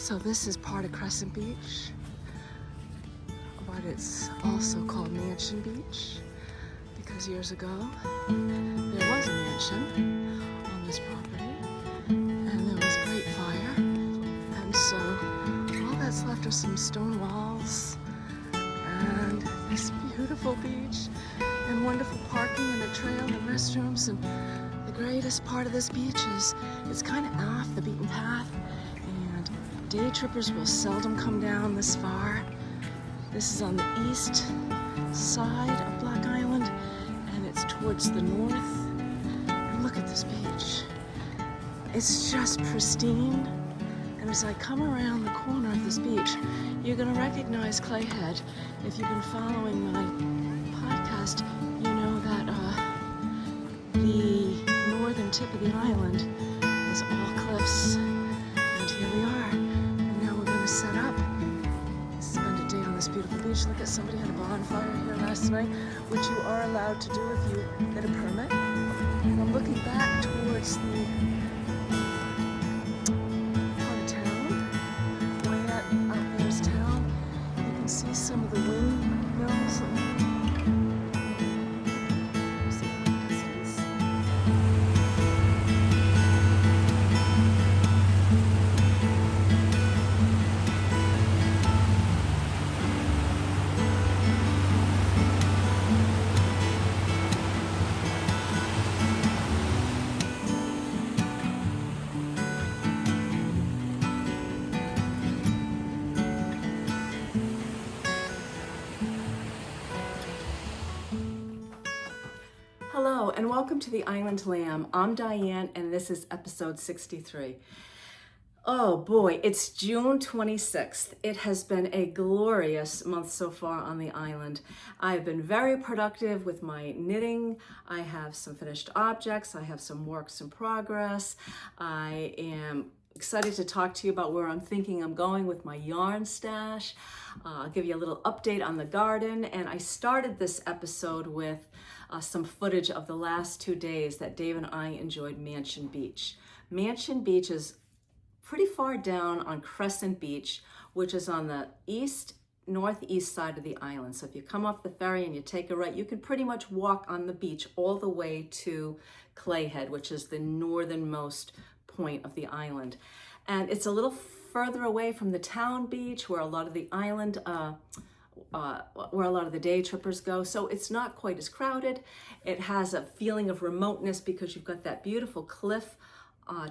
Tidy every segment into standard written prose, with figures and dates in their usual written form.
So this is part of Crescent Beach, but it's also called Mansion Beach because years ago there was a mansion on this property and there was a great fire, and so all that's left are some stone walls and this beautiful beach and wonderful parking and a trail and restrooms. And the greatest part of this beach is it's kind of off the beaten path, and day trippers will seldom come down this far. This is on the east side of Black Island, and it's towards the north. And look at this beach. It's just pristine. And as I come around the corner of this beach, you're going to recognize Clayhead. If you've been following my podcast, you know that the northern tip of the island is all cliffs. And here we are. And now we're going to set up, spend a day on this beautiful beach. Look at, somebody had a bonfire here last night, which you are allowed to do if you get a permit. And I'm looking back towards the see some of the windmills. Hello and welcome to the Island Lamb. I'm Diane and this is episode 63. Oh boy, it's June 26th. It has been a glorious month so far on the island. I've been very productive with my knitting. I have some finished objects. I have some works in progress. I am excited to talk to you about where I'm thinking I'm going with my yarn stash. I'll give you a little update on the garden, and I started this episode with some footage of the last 2 days that Dave and I enjoyed Mansion Beach. Mansion Beach is pretty far down on Crescent Beach, which is on the northeast side of the island. So if you come off the ferry and you take a right, you can pretty much walk on the beach all the way to Clayhead, which is the northernmost point of the island. And it's a little further away from the town beach where a lot of the island where a lot of the day trippers go. So it's not quite as crowded. It has a feeling of remoteness because you've got that beautiful cliff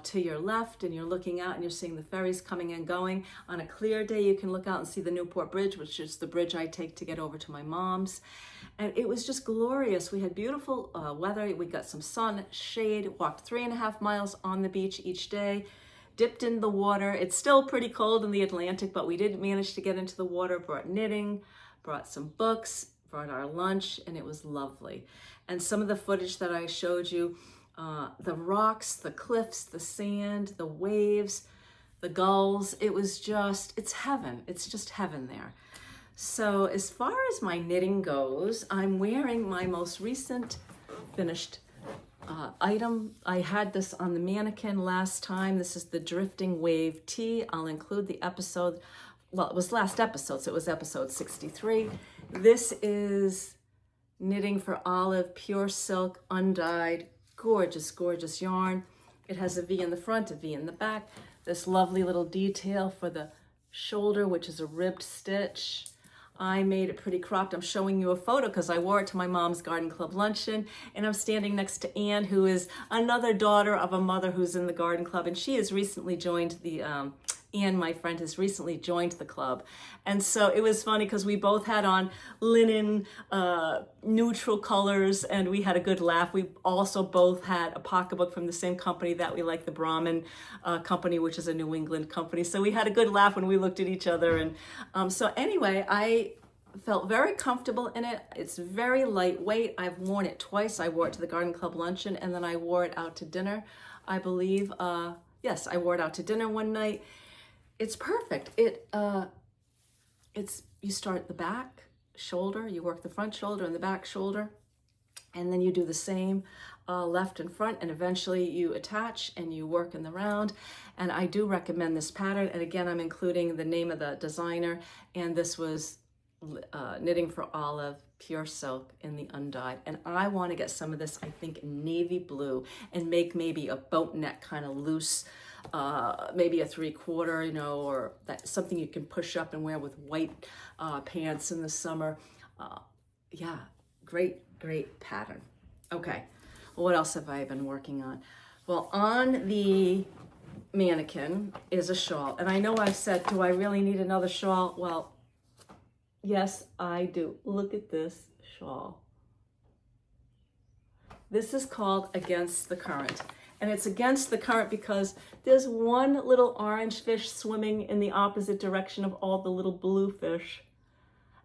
to your left, and you're looking out and you're seeing the ferries coming and going. On a clear day, you can look out and see the Newport Bridge, which is the bridge I take to get over to my mom's. And it was just glorious. We had beautiful weather. We got some sun, shade, walked 3.5 miles on the beach each day, dipped in the water. It's still pretty cold in the Atlantic, but we did manage to get into the water, brought knitting, brought some books, brought our lunch, and it was lovely. And some of the footage that I showed you, the rocks, the cliffs, the sand, the waves, the gulls, it's heaven. It's just heaven there. So as far as my knitting goes, I'm wearing my most recent finished item. I had this on the mannequin last time. This is the Drifting Wave Tee. I'll include the episode. Well, it was last episode, so it was episode 63. This is Knitting for Olive, pure silk, undyed, gorgeous, gorgeous yarn. It has a V in the front, a V in the back. This lovely little detail for the shoulder, which is a ribbed stitch. I made it pretty cropped. I'm showing you a photo because I wore it to my mom's garden club luncheon, and I'm standing next to Anne, who is another daughter of a mother who's in the garden club, and she has recently joined the Anne, my friend, has recently joined the club. And so it was funny because we both had on linen, neutral colors, and we had a good laugh. We also both had a pocketbook from the same company that we like, the Brahmin company, which is a New England company. So we had a good laugh when we looked at each other. And so anyway, I felt very comfortable in it. It's very lightweight. I've worn it twice. I wore it to the garden club luncheon, and then I wore it out to dinner, I believe. Yes, I wore it out to dinner one night. It's perfect. You start the back shoulder, you work the front shoulder and the back shoulder, And then you do the same left and front, and eventually you attach and you work in the round. And I do recommend this pattern. And again, I'm including the name of the designer, and this was Knitting for Olive pure silk in the undyed. And I want to get some of this, I think, in navy blue, and make maybe a boat neck kind of loose, maybe a 3/4, you know, or that something you can push up and wear with white pants in the summer. Yeah, great pattern. Okay, well, what else have I been working on? Well, on the mannequin is a shawl. And I know I've said, do I really need another shawl? Well, yes, I do. Look at this shawl. This is called Against the Current. And it's against the current because there's one little orange fish swimming in the opposite direction of all the little blue fish.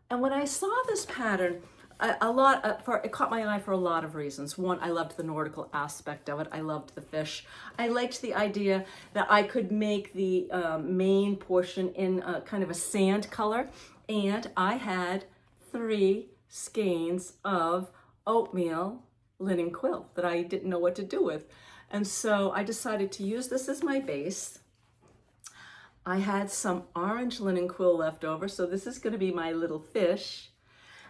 And when I saw this pattern, it caught my eye for a lot of reasons. One, I loved the nautical aspect of it. I loved the fish. I liked the idea that I could make the main portion in kind of a sand color. And I had 3 skeins of oatmeal linen quill that I didn't know what to do with. And so I decided to use this as my base. I had some orange linen quill left over, so this is going to be my little fish.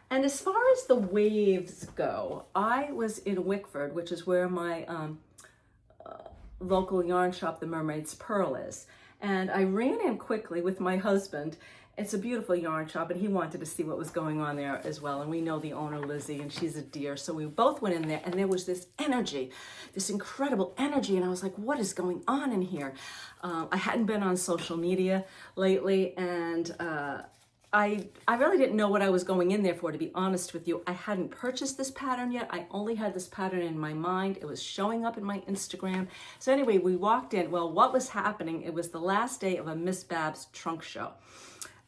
And as far as the waves go, I was in Wickford, which is where my local yarn shop, the Mermaid's Purl, is. And I ran in quickly with my husband. It's a beautiful yarn shop, and he wanted to see what was going on there as well. And we know the owner, Lizzie, and she's a dear. So we both went in there, and there was this energy, this incredible energy. And I was like, what is going on in here? I hadn't been on social media lately, and I really didn't know what I was going in there for, to be honest with you. I hadn't purchased this pattern yet. I only had this pattern in my mind. It was showing up in my Instagram. So anyway, we walked in. Well, what was happening? It was the last day of a Miss Babs trunk show.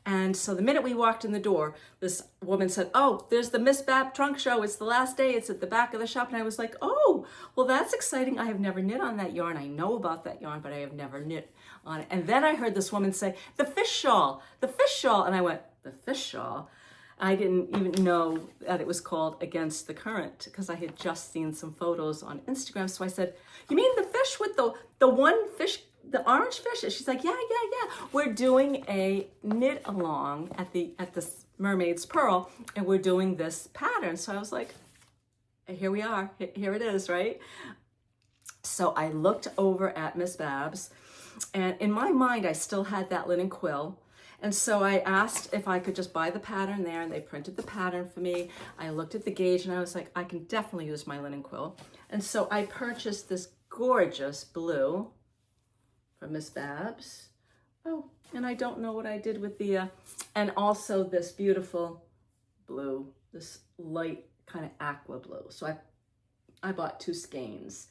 And so the minute we walked in the door, this woman said, oh, there's the Miss Bab trunk show. It's the last day. It's at the back of the shop. And I was like, oh, well, that's exciting. I have never knit on that yarn. I know about that yarn, but I have never knit on it. And then I heard this woman say, the fish shawl, the fish shawl. And I went, the fish shawl? I didn't even know that it was called Against the Current because I had just seen some photos on Instagram. So I said, you mean the fish with the one fish, the orange fish? And she's like, yeah. We're doing a knit along at the Mermaid's Purl, and we're doing this pattern. So I was like, here we are. Here it is, right? So I looked over at Miss Babs, and in my mind, I still had that linen quill. And so I asked if I could just buy the pattern there, and they printed the pattern for me. I looked at the gauge, and I was like, I can definitely use my linen quill. And so I purchased this gorgeous blue from Miss Babs. Oh, and I don't know what I did with the, and also this beautiful blue, this light kind of aqua blue. So I bought 2 skeins.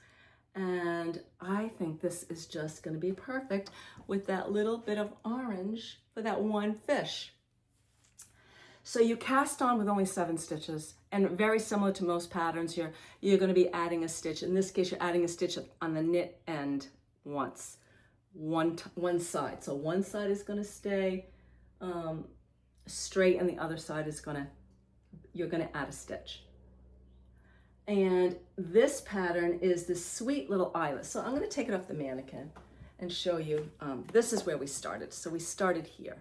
And I think this is just going to be perfect with that little bit of orange for that one fish. So you cast on with only 7 stitches, and very similar to most patterns, you're going to be adding a stitch. In this case, you're adding a stitch on the knit end once, one side. So one side is going to stay straight, and the other side is you're going to add a stitch. And this pattern is this sweet little eyelet. So I'm going to take it off the mannequin and show you. This is where we started. So we started here.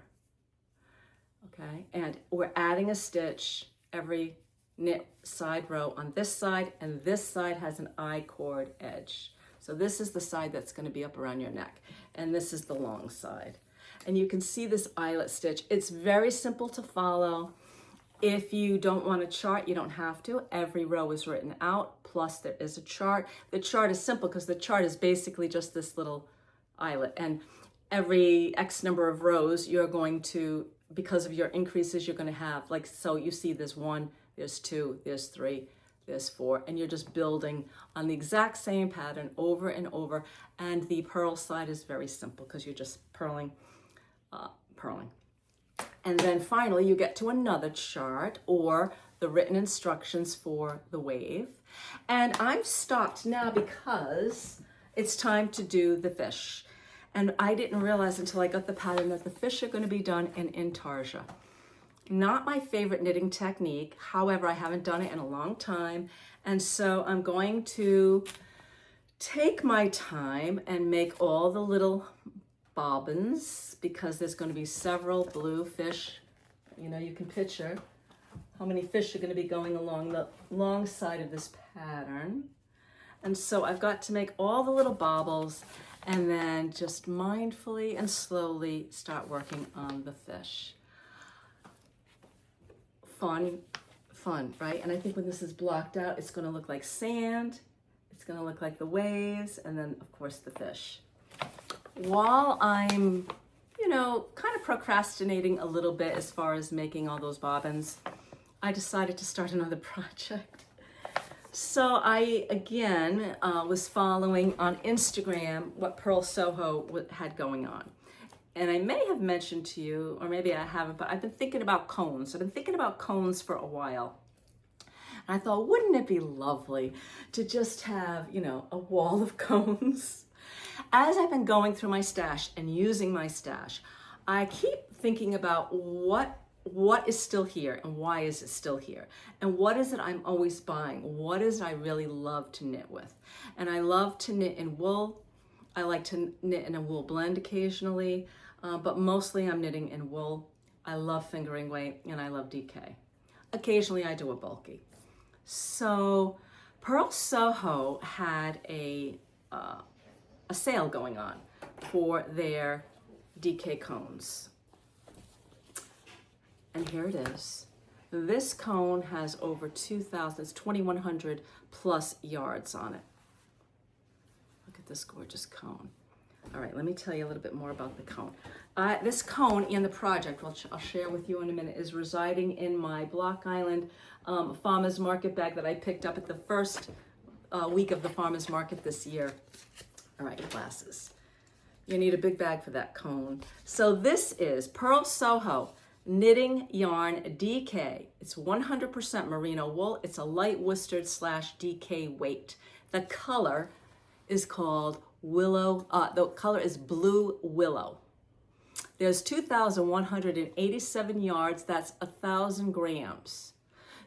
Okay, and we're adding a stitch every knit side row on this side, and this side has an I-cord edge. So this is the side that's going to be up around your neck, and this is the long side. And you can see this eyelet stitch. It's very simple to follow. If you don't want a chart, you don't have to. Every row is written out, plus there is a chart. The chart is simple because the chart is basically just this little eyelet. And every X number of rows, you're going to, because of your increases, you're going to have, like, so you see there's 1, there's 2, there's 3, there's 4, and you're just building on the exact same pattern over and over. And the purl side is very simple because you're just purling. And then finally, you get to another chart or the written instructions for the wave. And I'm stopped now because it's time to do the fish. And I didn't realize until I got the pattern that the fish are going to be done in intarsia. Not my favorite knitting technique. However, I haven't done it in a long time. And so I'm going to take my time and make all the little bobbins, because there's going to be several blue fish. You know, you can picture how many fish are going to be going along the long side of this pattern. And so I've got to make all the little baubles and then just mindfully and slowly start working on the fish. Fun, right? And I think when this is blocked out, it's going to look like sand. It's going to look like the waves, and then of course the fish. While I'm, you know, kind of procrastinating a little bit as far as making all those bobbins, I decided to start another project. So I, again, was following on Instagram what Purl Soho had going on. And I may have mentioned to you, or maybe I haven't, but I've been thinking about cones. I've been thinking about cones for a while. And I thought, wouldn't it be lovely to just have, you know, a wall of cones? As I've been going through my stash and using my stash, I keep thinking about what is still here and why is it still here? And what is it I'm always buying? What is it I really love to knit with? And I love to knit in wool. I like to knit in a wool blend occasionally, but mostly I'm knitting in wool. I love fingering weight and I love DK. Occasionally I do a bulky. So Purl Soho had a sale going on for their DK cones. And here it is. This cone has over 2,000, it's 2,100 plus yards on it. Look at this gorgeous cone. All right, let me tell you a little bit more about the cone. This cone and the project, which I'll share with you in a minute, is residing in my Block Island farmer's market bag that I picked up at the first week of the farmer's market this year. All right, glasses. You need a big bag for that cone. So this is Purl Soho knitting yarn DK. It's 100% merino wool. It's a light worsted / DK weight. The color is called Willow. The color is Blue Willow. There's 2,187 yards. That's 1,000 grams.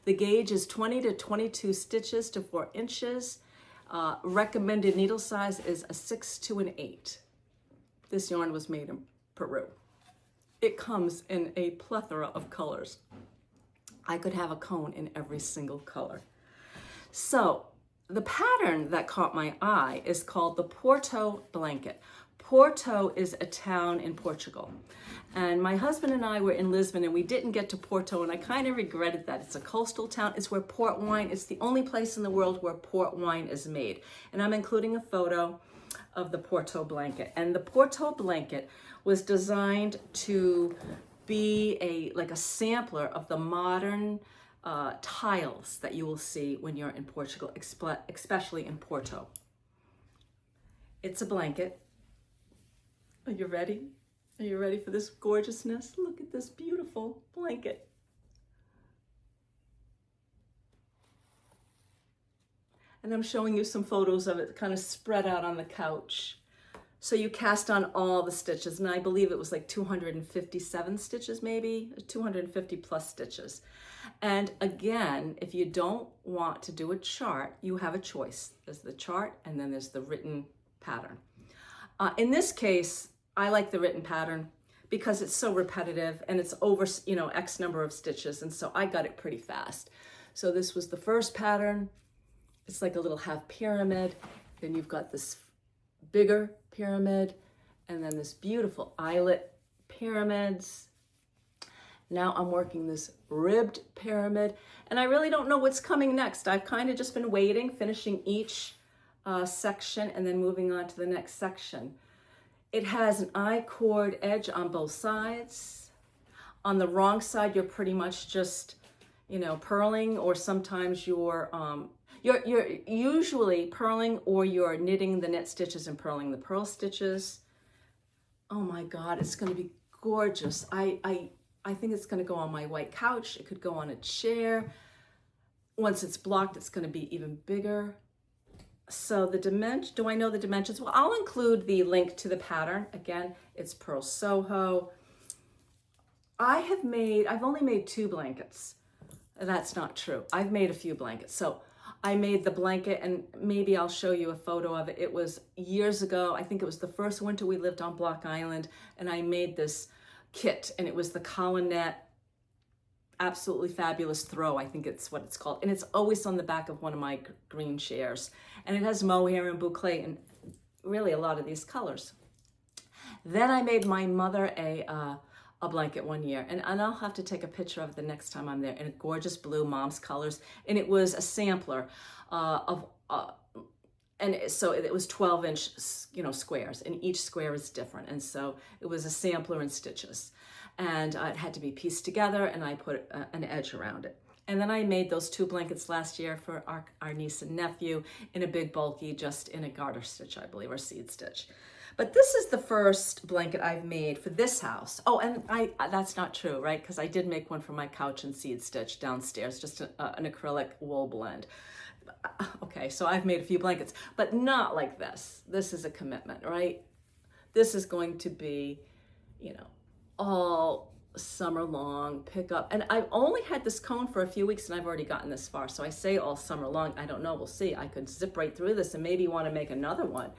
The gauge is 20 to 22 stitches to 4 inches. Recommended needle size is a 6 to an 8. This yarn was made in Peru. It comes in a plethora of colors. I could have a cone in every single color. So the pattern that caught my eye is called the Porto Blanket. Porto is a town in Portugal. And my husband and I were in Lisbon and we didn't get to Porto, and I kind of regretted that. It's a coastal town. It's where port wine, it's the only place in the world where port wine is made. And I'm including a photo of the Porto Blanket. And the Porto Blanket was designed to be like a sampler of the modern tiles that you will see when you're in Portugal, especially in Porto. It's a blanket. Are you ready? Are you ready for this gorgeousness? Look at this beautiful blanket. And I'm showing you some photos of it kind of spread out on the couch. So you cast on all the stitches, and I believe it was like 257 stitches, maybe 250 plus stitches. And again, if you don't want to do a chart, you have a choice. There's the chart and then there's the written pattern. In this case, I like the written pattern because it's so repetitive and it's over, you know, X number of stitches. And so I got it pretty fast. So this was the first pattern. It's like a little half pyramid. Then you've got this bigger pyramid and then this beautiful eyelet pyramids. Now I'm working this ribbed pyramid, and I really don't know what's coming next. I've kind of just been waiting, finishing each section and then moving on to the next section. It has an I-cord edge on both sides. On the wrong side, you're pretty much just, you know, purling, or sometimes you're usually purling, or you're knitting the knit stitches and purling the purl stitches. Oh my God, it's going to be gorgeous. I think it's going to go on my white couch. It could go on a chair. Once it's blocked, it's going to be even bigger. So the dimension, do I know the dimensions? Well, I'll include the link to the pattern. Again, it's Purl Soho. I've only made 2 blankets. That's not true. I've made a few blankets. So I made the blanket, and maybe I'll show you a photo of it. It was years ago. I think it was the first winter we lived on Block Island, and I made this kit, and it was the Collinette Absolutely Fabulous Throw, I think it's what it's called. And it's always on the back of one of my green chairs. And it has mohair and boucle and really a lot of these colors. Then I made my mother a blanket one year, and I'll have to take a picture of it the next time I'm there, in a gorgeous blue, mom's colors. And it was a sampler and so it was 12-inch, squares, and each square is different. And so it was a sampler in stitches, and it had to be pieced together, and I put an edge around it. And then I made those 2 blankets last year for our niece and nephew in a big bulky, just in a garter stitch, I believe, or seed stitch. But this is the first blanket I've made for this house. Oh, and that's not true, right? Because I did make one for my couch in seed stitch downstairs, just an acrylic wool blend. Okay, so I've made a few blankets, but not like this. This is a commitment, right? This is going to be, all summer long, pick up. And I've only had this cone for a few weeks, and I've already gotten this far. So I say all summer long. I don't know. We'll see. I could zip right through this and maybe want to make another one.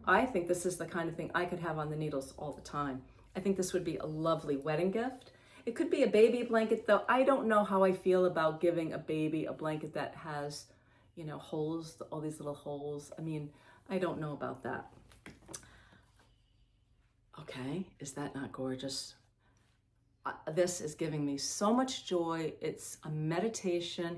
I think this is the kind of thing I could have on the needles all the time. I think this would be a lovely wedding gift. It could be a baby blanket, though. I don't know how I feel about giving a baby a blanket that has, holes, all these little holes. I mean, I don't know about that. Okay, is that not gorgeous? This is giving me so much joy. It's a meditation.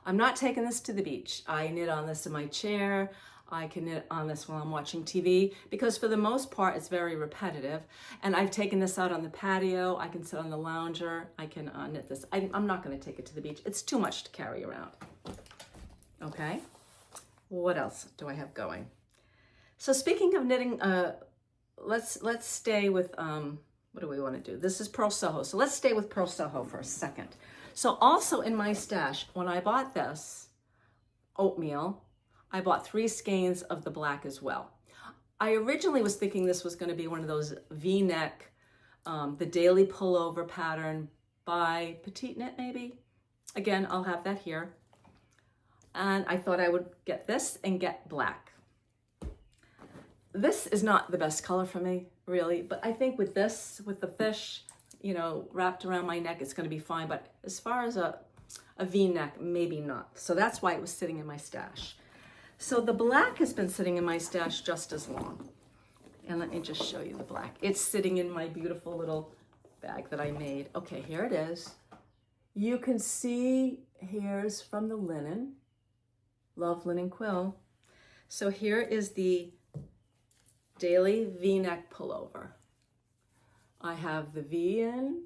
I'm not taking this to the beach. I knit on this in my chair. I can knit on this while I'm watching TV, because for the most part, it's very repetitive. And I've taken this out on the patio. I can sit on the lounger. I can knit this. I'm not going to take it to the beach. It's too much to carry around. Okay. What else do I have going? So speaking of knitting, let's stay with, what do we want to do? This is Purl Soho. So let's stay with Purl Soho for a second. So also in my stash, when I bought this oatmeal, I bought 3 skeins of the black as well. I originally was thinking this was going to be one of those V-neck, the daily pullover pattern by Petite Knit, maybe. Again, I'll have that here. And I thought I would get this and get black. This is not the best color for me, really, but I think with this, with the fish, wrapped around my neck, it's going to be fine. But as far as a V-neck, maybe not. So that's why it was sitting in my stash. So the black has been sitting in my stash just as long. And let me just show you the black. It's sitting in my beautiful little bag that I made. Okay, here it is. You can see hairs from the linen. Love linen quill. So here is the daily V-neck pullover. I have the V in.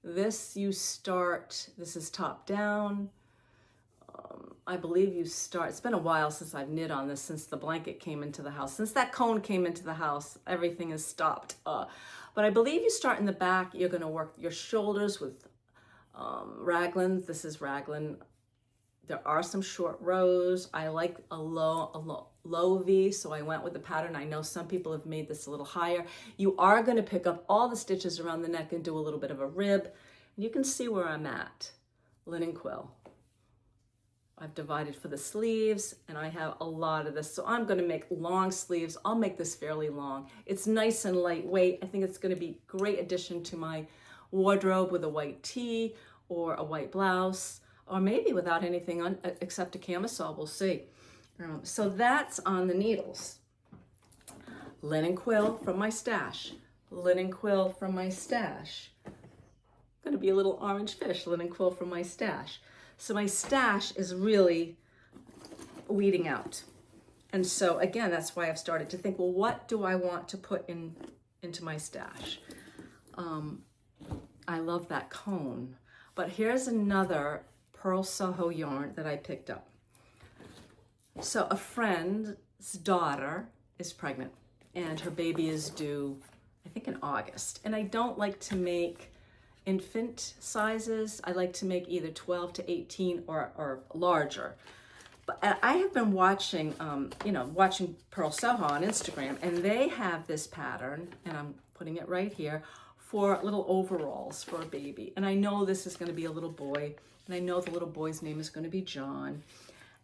This this is top down. I believe it's been a while since I've knit on this, since the blanket came into the house. Since that cone came into the house, everything has stopped. But I believe you start in the back. You're going to work your shoulders with raglan. This is raglan. There are some short rows. I like a low V, so I went with the pattern. I know some people have made this a little higher. You are going to pick up all the stitches around the neck and do a little bit of a rib. And you can see where I'm at. Linen quill. I've divided for the sleeves, and I have a lot of this. So I'm going to make long sleeves. I'll make this fairly long. It's nice and lightweight. I think it's going to be a great addition to my wardrobe with a white tee or a white blouse, or maybe without anything on except a camisole. We'll see. So that's on the needles. Linen quill from my stash. Linen quill from my stash. Going to be a little orange fish. Linen quill from my stash. So my stash is really weeding out. And so again, that's why I've started to think, well, what do I want to put into my stash? I love that cone. But here's another Purl Soho yarn that I picked up. So a friend's daughter is pregnant, and her baby is due, I think, in August. And I don't like to make infant sizes. I like to make either 12 to 18 or larger. But I have been watching, watching Purl Soho on Instagram, and they have this pattern, and I'm putting it right here, for little overalls for a baby. And I know this is going to be a little boy, and I know the little boy's name is going to be John.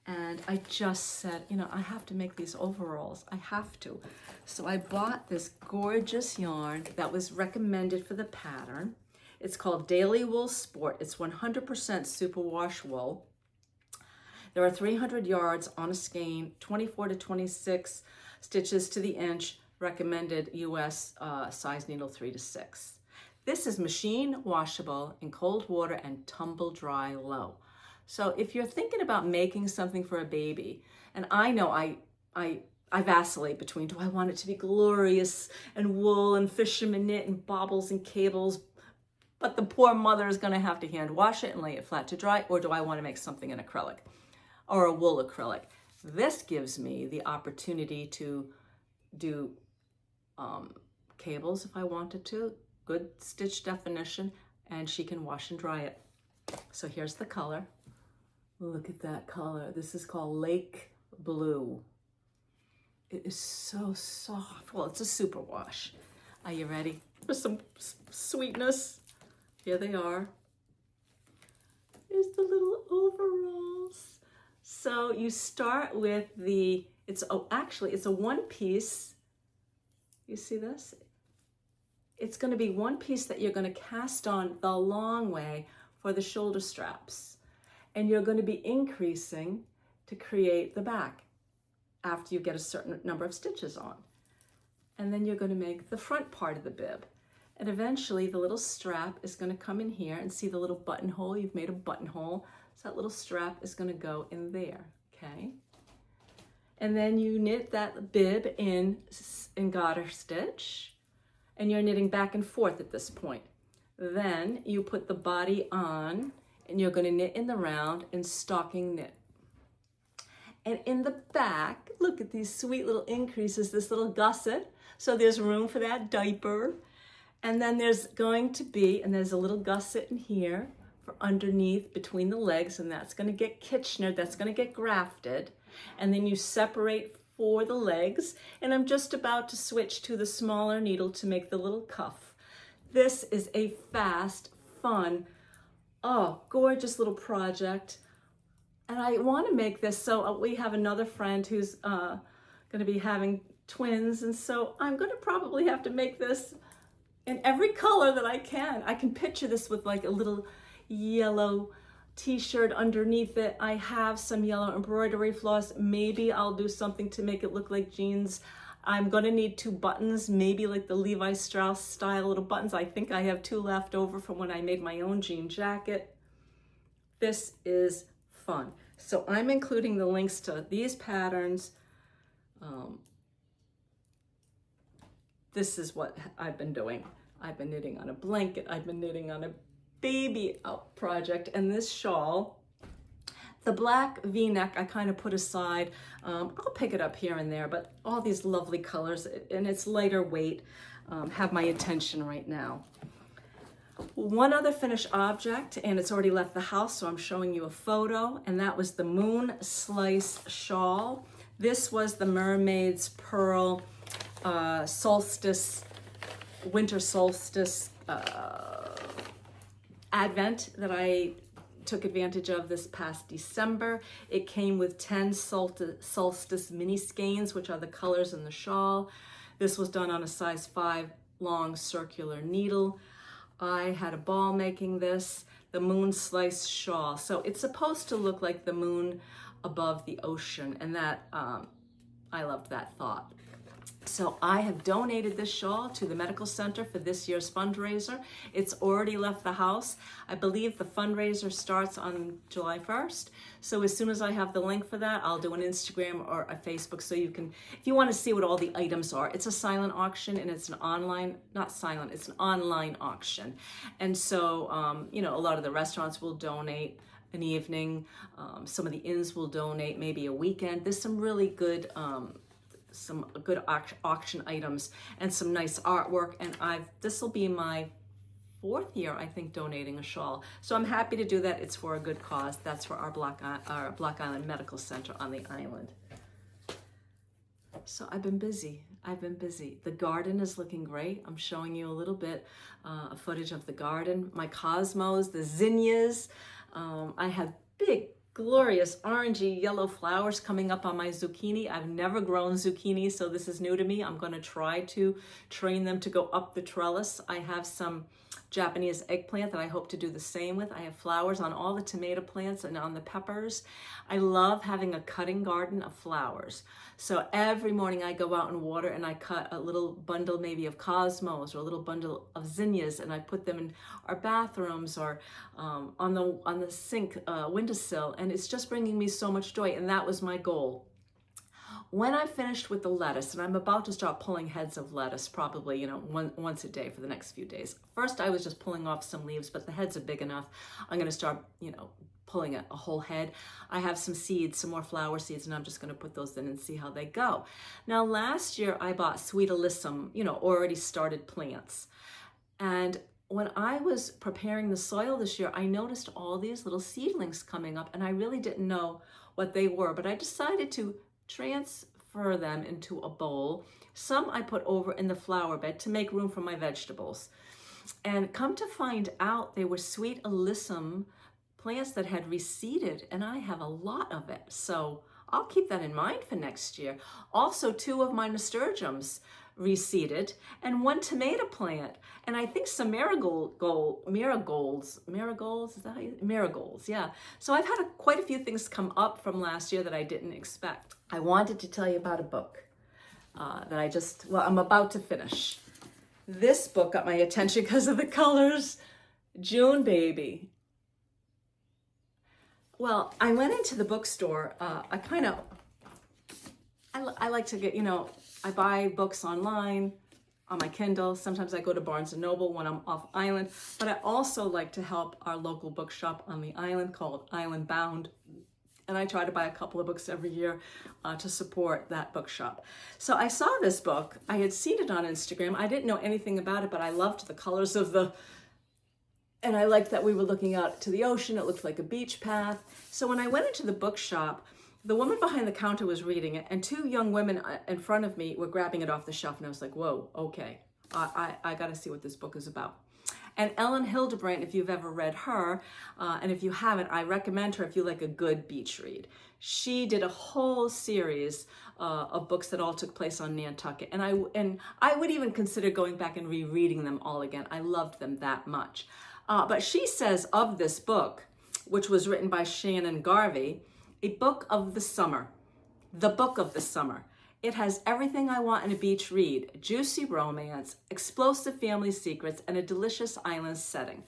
And I just said, you know, I have to make these overalls. I have to. So I bought this gorgeous yarn that was recommended for the pattern. It's called Daily Wool Sport. It's 100% superwash wool. There are 300 yards on a skein, 24 to 26 stitches to the inch, recommended US size needle 3 to 6. This is machine washable in cold water and tumble dry low. So if you're thinking about making something for a baby, and I know I vacillate between, do I want it to be glorious and wool and fisherman knit and bobbles and cables, but the poor mother is going to have to hand wash it and lay it flat to dry, or do I want to make something in acrylic or a wool acrylic? This gives me the opportunity to do cables if I wanted to, good stitch definition, and she can wash and dry it. So here's the color. Look at that color. This is called Lake Blue. It is so soft. Well, it's a super wash. Are you ready for some sweetness? Here they are. Here's the little overalls. So you start with the, it's a one piece. You see this? It's going to be one piece that you're going to cast on the long way for the shoulder straps. And you're going to be increasing to create the back after you get a certain number of stitches on. And then you're going to make the front part of the bib. And eventually the little strap is going to come in here, and see the little buttonhole? You've made a buttonhole. So that little strap is going to go in there, okay? And then you knit that bib in garter stitch, and you're knitting back and forth at this point. Then you put the body on, and you're going to knit in the round and stocking knit. And in the back, look at these sweet little increases, this little gusset. So there's room for that diaper. And then there's going to be, and there's a little gusset in here for underneath between the legs, and that's going to get Kitchener, that's going to get grafted. And then you separate for the legs, and I'm just about to switch to the smaller needle to make the little cuff. This is a fast, fun, gorgeous little project. And I want to make this, so we have another friend who's going to be having twins, and so I'm going to probably have to make this in every color that I can. I can picture this with like a little yellow t-shirt underneath it. I have some yellow embroidery floss. Maybe I'll do something to make it look like jeans. I'm going to need 2 buttons, maybe like the Levi Strauss style little buttons. I think I have 2 left over from when I made my own jean jacket. This is fun. So I'm including the links to these patterns. This is what I've been doing. I've been knitting on a blanket. I've been knitting on a baby out project, and this shawl, the black V-neck, I kind of put aside. I'll pick it up here and there, but all these lovely colors, and it's lighter weight, have my attention right now. One other finished object, and it's already left the house, so I'm showing you a photo, and that was the Moon Slice shawl. This was the Mermaid's Purl solstice, winter solstice advent that I took advantage of this past December. It came with 10 solstice mini skeins, which are the colors in the shawl. This was done on a size 5 long circular needle. I had a ball making this, the Moon Slice shawl. So it's supposed to look like the moon above the ocean, and that I loved that thought. So I have donated this shawl to the medical center for this year's fundraiser. It's already left the house. I believe the fundraiser starts on July 1st. So as soon as I have the link for that, I'll do an Instagram or a Facebook, so you can, if you want to see what all the items are. It's a silent auction, and it's an online, not silent, it's an online auction. And so, you know, a lot of the restaurants will donate an evening. Some of the inns will donate maybe a weekend. There's some really good auction items and some nice artwork, and this will be my 4th year, I think, donating a shawl. So I'm happy to do that. It's for a good cause. That's for our Black Island Medical Center on the island. So I've been busy. The garden is looking great. I'm showing you a little bit of footage of the garden. My cosmos, the zinnias. I have big glorious orangey yellow flowers coming up on my zucchini. I've never grown zucchini, so this is new to me. I'm going to try to train them to go up the trellis. I have some Japanese eggplant that I hope to do the same with. I have flowers on all the tomato plants and on the peppers. I love having a cutting garden of flowers. So every morning I go out and water, and I cut a little bundle maybe of cosmos or a little bundle of zinnias, and I put them in our bathrooms or on the sink windowsill, and it's just bringing me so much joy, and that was my goal. When I finished with the lettuce, and I'm about to start pulling heads of lettuce probably, once a day for the next few days. First, I was just pulling off some leaves, but the heads are big enough. I'm going to start, pulling a whole head. I have some seeds, some more flower seeds, and I'm just going to put those in and see how they go. Now, last year I bought Sweet Alyssum, already started plants. And when I was preparing the soil this year, I noticed all these little seedlings coming up, and I really didn't know what they were, but I decided to transfer them into a bowl. Some I put over in the flower bed to make room for my vegetables. And come to find out, they were Sweet Alyssum plants that had reseeded, and I have a lot of it. So I'll keep that in mind for next year. Also, 2 of my nasturtiums reseeded, and 1 tomato plant, and I think some marigolds, is that how you, marigolds, yeah. So I've had quite a few things come up from last year that I didn't expect. I wanted to tell you about a book that I'm about to finish. This book got my attention because of the colors. June Baby. Well, I went into the bookstore. I like to get, I buy books online on my Kindle. Sometimes I go to Barnes & Noble when I'm off island, but I also like to help our local bookshop on the island called Island Bound. And I try to buy a couple of books every year to support that bookshop. So I saw this book. I had seen it on Instagram. I didn't know anything about it, but I loved the colors and I liked that we were looking out to the ocean. It looked like a beach path. So when I went into the bookshop, the woman behind the counter was reading it, and 2 young women in front of me were grabbing it off the shelf, and I was like, whoa, okay, I got to see what this book is about. And Ellen Hildebrand, if you've ever read her, and if you haven't, I recommend her if you like a good beach read. She did a whole series of books that all took place on Nantucket, and I would even consider going back and rereading them all again. I loved them that much. But she says of this book, which was written by Shannon Garvey, a book of the summer, the book of the summer. It has everything I want in a beach read: juicy romance, explosive family secrets, and a delicious island setting.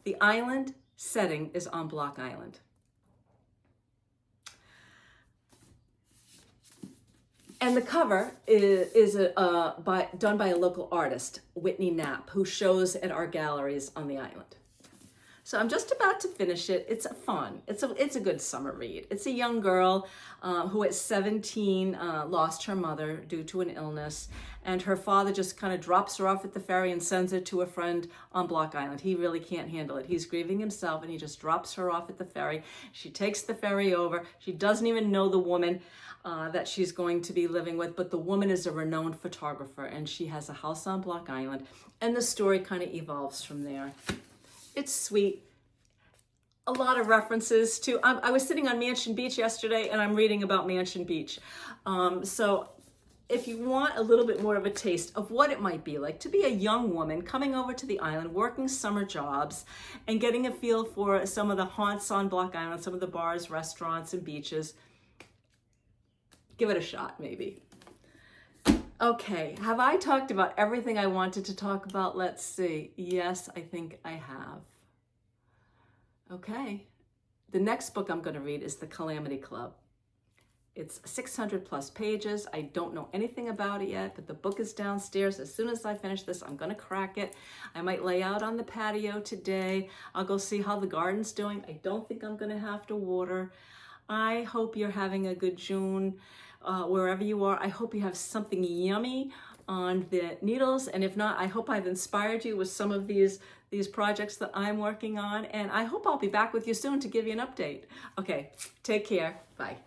The island setting is on Block Island. And the cover is done by a local artist, Whitney Knapp, who shows at our galleries on the island. So I'm just about to finish it. It's fun. It's a good summer read. It's a young girl who at 17 lost her mother due to an illness, and her father just kind of drops her off at the ferry and sends her to a friend on Block Island. He really can't handle it. He's grieving himself, and he just drops her off at the ferry. She takes the ferry over. She doesn't even know the woman that she's going to be living with, but the woman is a renowned photographer, and she has a house on Block Island, and the story kind of evolves from there. It's sweet. A lot of references to, I was sitting on Mansion Beach yesterday, and I'm reading about Mansion Beach. So if you want a little bit more of a taste of what it might be like to be a young woman coming over to the island, working summer jobs, and getting a feel for some of the haunts on Block Island, some of the bars, restaurants, and beaches, give it a shot, maybe. Okay, have I talked about everything I wanted to talk about? Let's see. Yes, I think I have. Okay, the next book I'm going to read is The Calamity Club. It's 600 plus pages. I don't know anything about it yet, but the book is downstairs. As soon as I finish this, I'm going to crack it. I might lay out on the patio today. I'll go see how the garden's doing. I don't think I'm going to have to water. I hope you're having a good June. Wherever you are, I hope you have something yummy on the needles, and if not, I hope I've inspired you with some of these projects that I'm working on, and I hope I'll be back with you soon to give you an update. Okay, take care. Bye.